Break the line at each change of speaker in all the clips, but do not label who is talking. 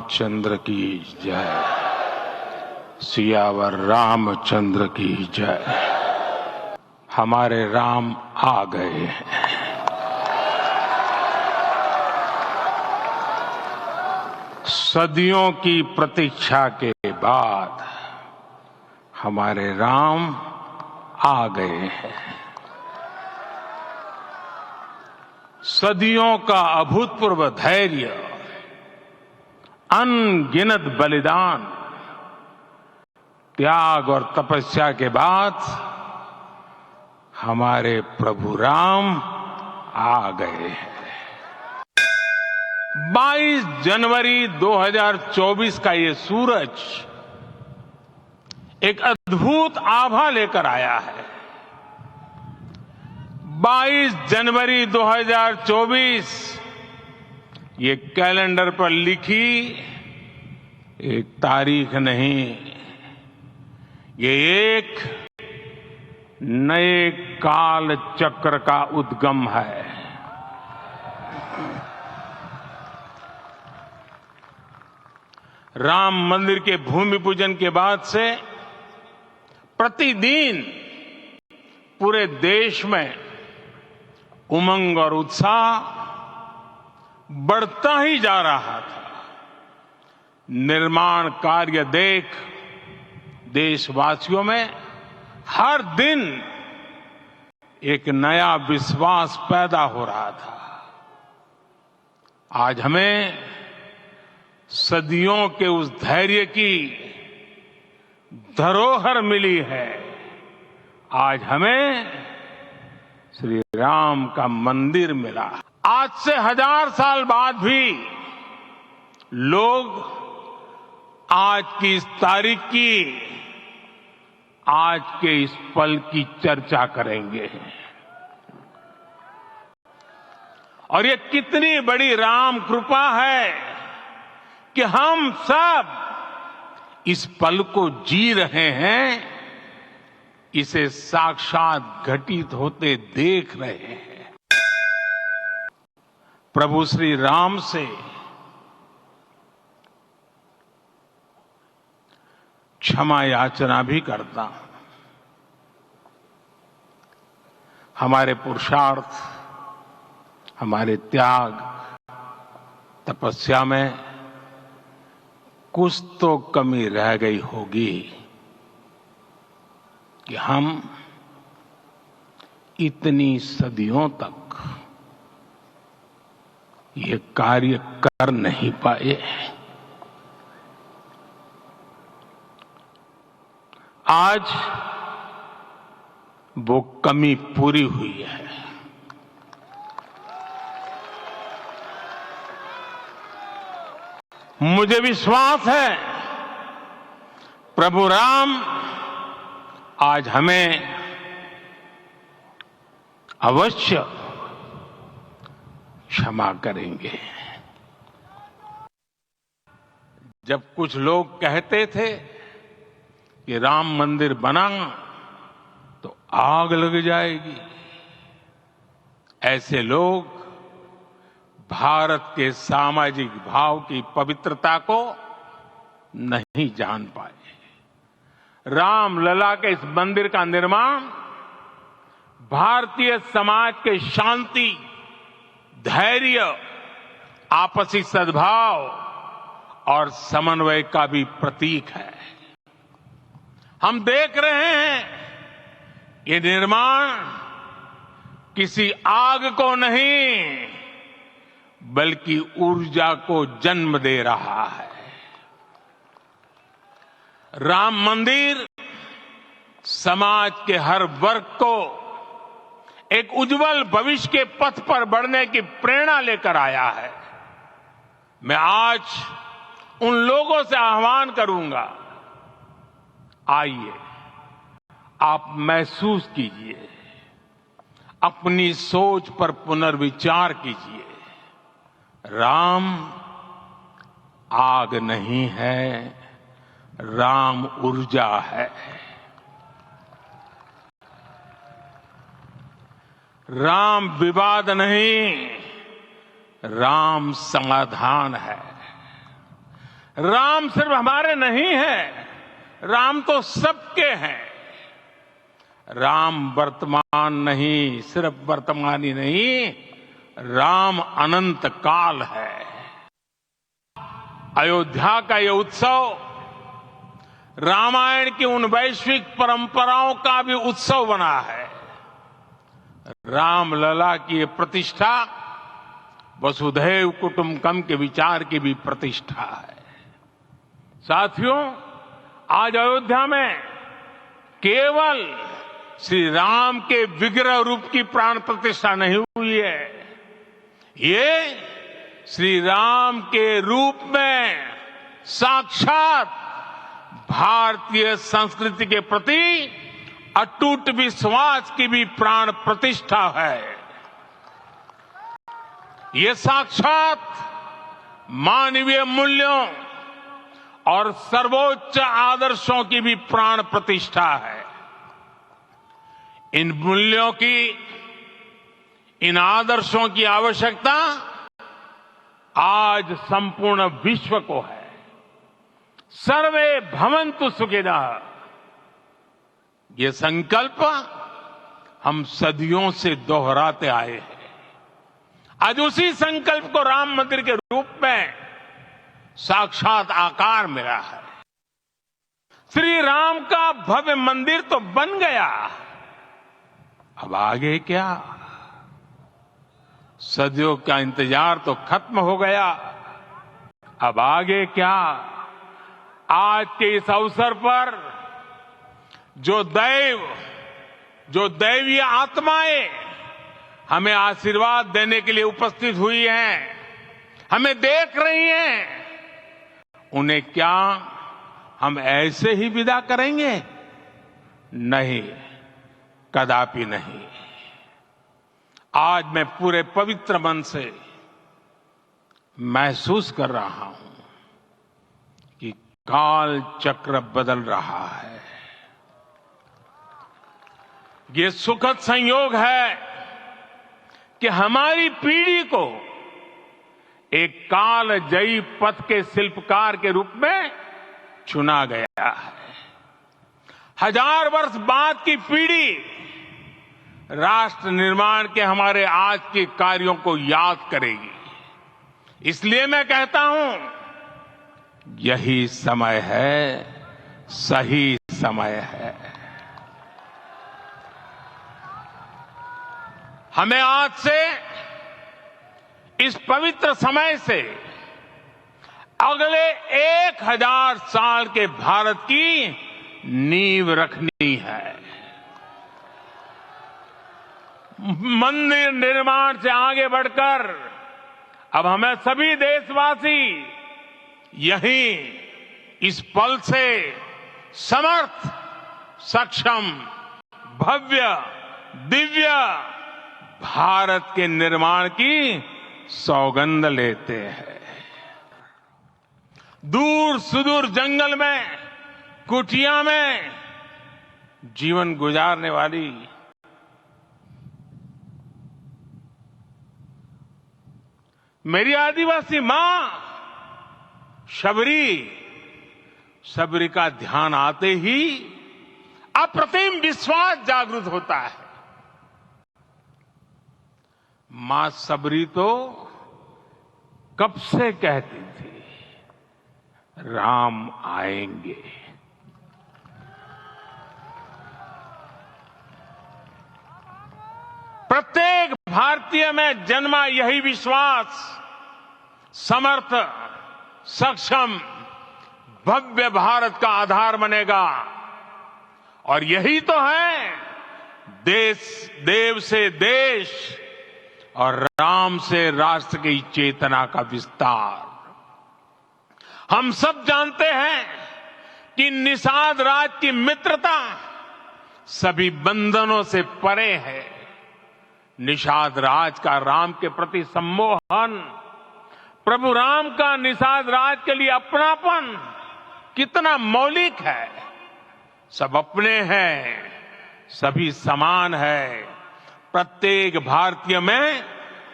रामचंद्र की जय। सियावर रामचंद्र की जय। हमारे राम आ गए हैं। सदियों की प्रतीक्षा के बाद हमारे राम आ गए हैं। सदियों का अभूतपूर्व धैर्य, अनगिनत बलिदान, त्याग और तपस्या के बाद हमारे प्रभु राम आ गए हैं। 22 जनवरी 2024 का ये सूरज एक अद्भुत आभा लेकर आया है। 22 जनवरी 2024 ये कैलेंडर पर लिखी एक तारीख नहीं, ये एक नए काल चक्र का उद्गम है। राम मंदिर के भूमि पूजन के बाद से प्रतिदिन पूरे देश में उमंग और उत्साह बढ़ता ही जा रहा था। निर्माण कार्य देख देशवासियों में हर दिन एक नया विश्वास पैदा हो रहा था। आज हमें सदियों के उस धैर्य की धरोहर मिली है। आज हमें श्री राम का मंदिर मिला। आज से 1000 साल बाद भी लोग आज की इस तारीख की, आज के इस पल की चर्चा करेंगे। और ये कितनी बड़ी राम कृपा है कि हम सब इस पल को जी रहे हैं, इसे साक्षात घटित होते देख रहे हैं। प्रभु श्री राम से क्षमा याचना भी करता हूं। हमारे पुरुषार्थ, हमारे त्याग, तपस्या में कुछ तो कमी रह गई होगी कि हम इतनी सदियों तक ये कार्य कर नहीं पाए। आज वो कमी पूरी हुई है। मुझे विश्वास है प्रभु राम आज हमें अवश्य क्षमा करेंगे। जब कुछ लोग कहते थे कि राम मंदिर बना तो आग लग जाएगी, ऐसे लोग भारत के सामाजिक भाव की पवित्रता को नहीं जान पाए। रामलला के इस मंदिर का निर्माण भारतीय समाज के शांति, धैर्य, आपसी सद्भाव और समन्वय का भी प्रतीक है। हम देख रहे हैं ये निर्माण किसी आग को नहीं बल्कि ऊर्जा को जन्म दे रहा है। राम मंदिर समाज के हर वर्ग को एक उज्जवल भविष्य के पथ पर बढ़ने की प्रेरणा लेकर आया है। मैं आज उन लोगों से आह्वान करूंगा, आइए आप महसूस कीजिए, अपनी सोच पर पुनर्विचार कीजिए। राम आग नहीं है, राम ऊर्जा है। राम विवाद नहीं, राम समाधान है। राम सिर्फ हमारे नहीं है, राम तो सबके हैं। राम वर्तमान नहीं, सिर्फ वर्तमान ही नहीं, राम अनंत काल है। अयोध्या का यह उत्सव रामायण की उन वैश्विक परंपराओं का भी उत्सव बना है। रामलला की ये प्रतिष्ठा वसुधैव कुटुंबकम के विचार की भी प्रतिष्ठा है। साथियों, आज अयोध्या में केवल श्री राम के विग्रह रूप की प्राण प्रतिष्ठा नहीं हुई है, ये श्री राम के रूप में साक्षात भारतीय संस्कृति के प्रति अटूट विश्वास की भी प्राण प्रतिष्ठा है। ये साक्षात मानवीय मूल्यों और सर्वोच्च आदर्शों की भी प्राण प्रतिष्ठा है। इन मूल्यों की, इन आदर्शों की आवश्यकता आज संपूर्ण विश्व को है। सर्वे भवन्तु सुखिनः, ये संकल्प हम सदियों से दोहराते आए हैं। आज उसी संकल्प को राम मंदिर के रूप में साक्षात आकार मिला है। श्री राम का भव्य मंदिर तो बन गया, अब आगे क्या? सदियों का इंतजार तो खत्म हो गया, अब आगे क्या? आज के इस अवसर पर जो दैवीय आत्माएं हमें आशीर्वाद देने के लिए उपस्थित हुई हैं, हमें देख रही हैं, उन्हें क्या हम ऐसे ही विदा करेंगे? नहीं, कदापि नहीं। आज मैं पूरे पवित्र मन से महसूस कर रहा हूं कि काल चक्र बदल रहा है। ये सुखद संयोग है कि हमारी पीढ़ी को एक कालजयी पथ के शिल्पकार के रूप में चुना गया है। 1000 वर्ष बाद की पीढ़ी राष्ट्र निर्माण के हमारे आज के कार्यों को याद करेगी। इसलिए मैं कहता हूं, यही समय है, सही समय है। हमें आज से, इस पवित्र समय से अगले 1000 साल के भारत की नींव रखनी है। मंदिर निर्माण से आगे बढ़कर अब हमें सभी देशवासी यहीं इस पल से समर्थ, सक्षम, भव्य, दिव्य भारत के निर्माण की सौगंध लेते हैं। दूर सुदूर जंगल में, कुटिया में जीवन गुजारने वाली मेरी आदिवासी मां शबरी का ध्यान आते ही अप्रतिम विश्वास जागृत होता है। मां शबरी तो कब से कहती थी, राम आएंगे। प्रत्येक भारतीय में जन्मा यही विश्वास समर्थ, सक्षम, भव्य भारत का आधार बनेगा। और यही तो है देव से देश और राम से राष्ट्र की चेतना का विस्तार। हम सब जानते हैं कि निषाद राज की मित्रता सभी बंधनों से परे है। निषाद राज का राम के प्रति सम्मोहन, प्रभु राम का निषाद राज के लिए अपनापन कितना मौलिक है। सब अपने हैं, सभी समान है। प्रत्येक भारतीय में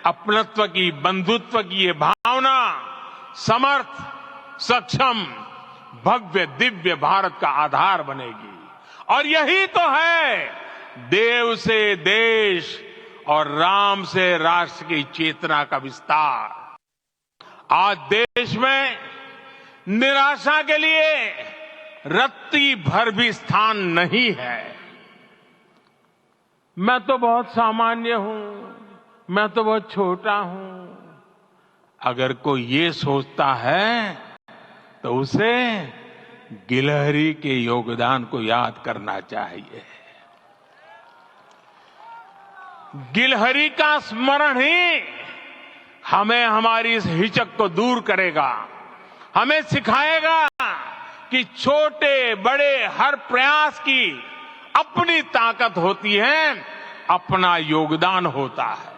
अपनत्व की, बंधुत्व की ये भावना समर्थ, सक्षम, भव्य, दिव्य भारत का आधार बनेगी। और यही तो है देव से देश और राम से राष्ट्र की चेतना का विस्तार। आज देश में निराशा के लिए रत्ती भर भी स्थान नहीं है। मैं तो बहुत सामान्य हूं, मैं तो बहुत छोटा हूं, अगर कोई ये सोचता है तो उसे गिलहरी के योगदान को याद करना चाहिए। गिलहरी का स्मरण ही हमें हमारी इस हिचक को दूर करेगा, हमें सिखाएगा कि छोटे बड़े हर प्रयास की अपनी ताकत होती है, अपना योगदान होता है।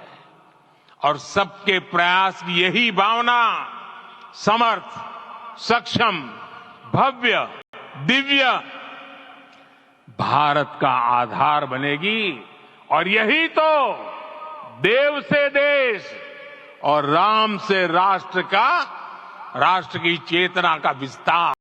और सबके प्रयास की यही भावना समर्थ, सक्षम, भव्य, दिव्य भारत का आधार बनेगी। और यही तो देव से देश और राम से राष्ट्र की चेतना का विस्तार।